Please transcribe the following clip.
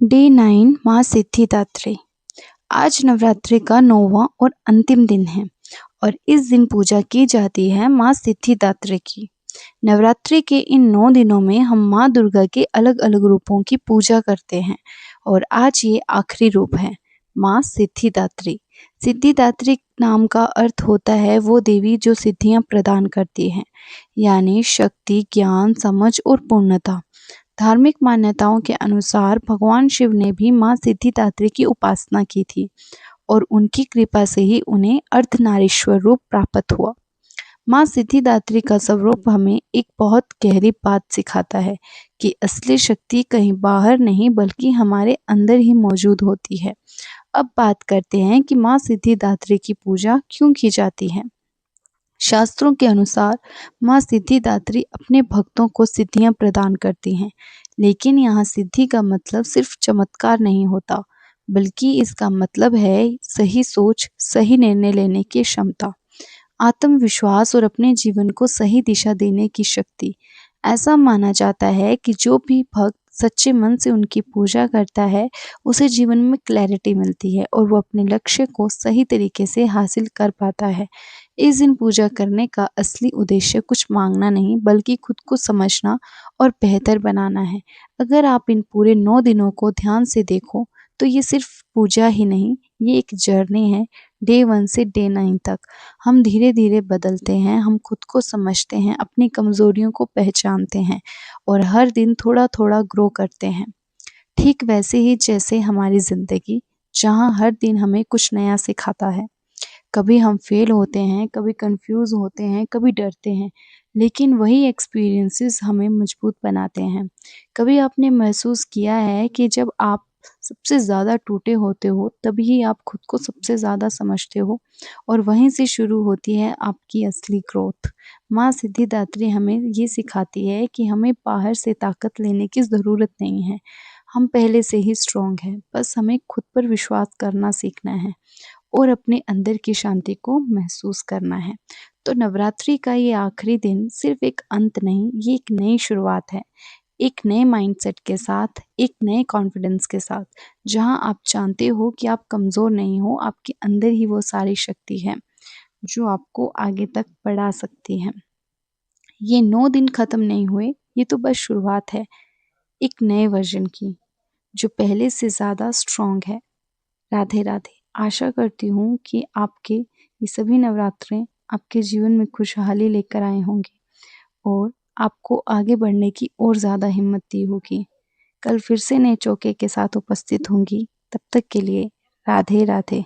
Day 9 माँ सिद्धिदात्री। आज नवरात्रि का 9वां और अंतिम दिन है और इस दिन पूजा की जाती है माँ सिद्धिदात्री की। नवरात्रि के इन 9 दिनों में हम माँ दुर्गा के अलग अलग रूपों की पूजा करते हैं और आज ये आखिरी रूप है, माँ सिद्धिदात्री। सिद्धिदात्री नाम का अर्थ होता है वो देवी जो सिद्धियाँ प्रदान करती हैं, यानी शक्ति, ज्ञान, समझ और पूर्णता। धार्मिक मान्यताओं के अनुसार भगवान शिव ने भी माँ सिद्धिदात्री की उपासना की थी और उनकी कृपा से ही उन्हें अर्धनारीश्वर रूप प्राप्त हुआ। माँ सिद्धिदात्री का स्वरूप हमें एक बहुत गहरी बात सिखाता है कि असली शक्ति कहीं बाहर नहीं बल्कि हमारे अंदर ही मौजूद होती है। अब बात करते हैं कि माँ सिद्धिदात्री की पूजा क्यों की जाती है। शास्त्रों के अनुसार माँ सिद्धिदात्री अपने भक्तों को सिद्धियाँ प्रदान करती हैं, लेकिन यहाँ सिद्धि का मतलब सिर्फ चमत्कार नहीं होता, बल्कि इसका मतलब है सही सोच, सही निर्णय लेने की क्षमता, आत्मविश्वास और अपने जीवन को सही दिशा देने की शक्ति। ऐसा माना जाता है कि जो भी भक्त सच्चे मन से उनकी पूजा करता है, उसे जीवन में क्लैरिटी मिलती है और वो अपने लक्ष्य को सही तरीके से हासिल कर पाता है। इस दिन पूजा करने का असली उद्देश्य कुछ मांगना नहीं, बल्कि खुद को समझना और बेहतर बनाना है। अगर आप इन पूरे 9 दिनों को ध्यान से देखो, तो ये सिर्फ पूजा ही नहीं, ये एक जर्नी है, डे 1 से डे 9 तक। हम धीरे-धीरे बदलते हैं, हम खुद को समझते हैं, अपनी कमज़ोरियों को पहचानते हैं और हर दिन थोड़ा-थोड़ा ग्रो करते हैं। ठीक वैसे ही जैसे हमारी ज़िंदगी, जहाँ हर दिन हमें कुछ नया सिखाता है। कभी हम फेल होते हैं, कभी कंफ्यूज होते हैं, कभी डरते हैं, लेकिन वही एक्सपीरियंसेस हमें मजबूत बनाते हैं। कभी आपने महसूस किया है कि जब आप सबसे ज़्यादा टूटे होते हो, तभी आप खुद को सबसे ज़्यादा समझते हो और वहीं से शुरू होती है आपकी असली ग्रोथ। माँ सिद्धिदात्री हमें ये सिखाती है कि हमें बाहर से ताकत लेने की ज़रूरत नहीं है। हम पहले से ही स्ट्रॉन्ग हैं, बस हमें खुद पर विश्वास करना सीखना है और अपने अंदर की शांति को महसूस करना है। तो नवरात्रि का ये आखिरी दिन सिर्फ एक अंत नहीं, ये एक नई शुरुआत है। एक नए माइंडसेट के साथ, एक नए कॉन्फिडेंस के साथ, जहाँ आप जानते हो कि आप कमज़ोर नहीं हो, आपके अंदर ही वो सारी शक्ति है, जो आपको आगे तक बढ़ा सकती है। ये 9 दिन ख़त्म नहीं हुए, ये तो बस शुरुआत है, एक नए वर्ज़न की, जो पहले से ज़्यादा स्ट्रॉन्ग है। राधे राधे। आशा करती हूँ कि आपके ये सभी नवरात्रें आपके जीवन में खुशहाली लेकर आए होंगे और आपको आगे बढ़ने की और ज़्यादा हिम्मत दी होगी। कल फिर से नए चौके के साथ उपस्थित होंगी। तब तक के लिए राधे राधे।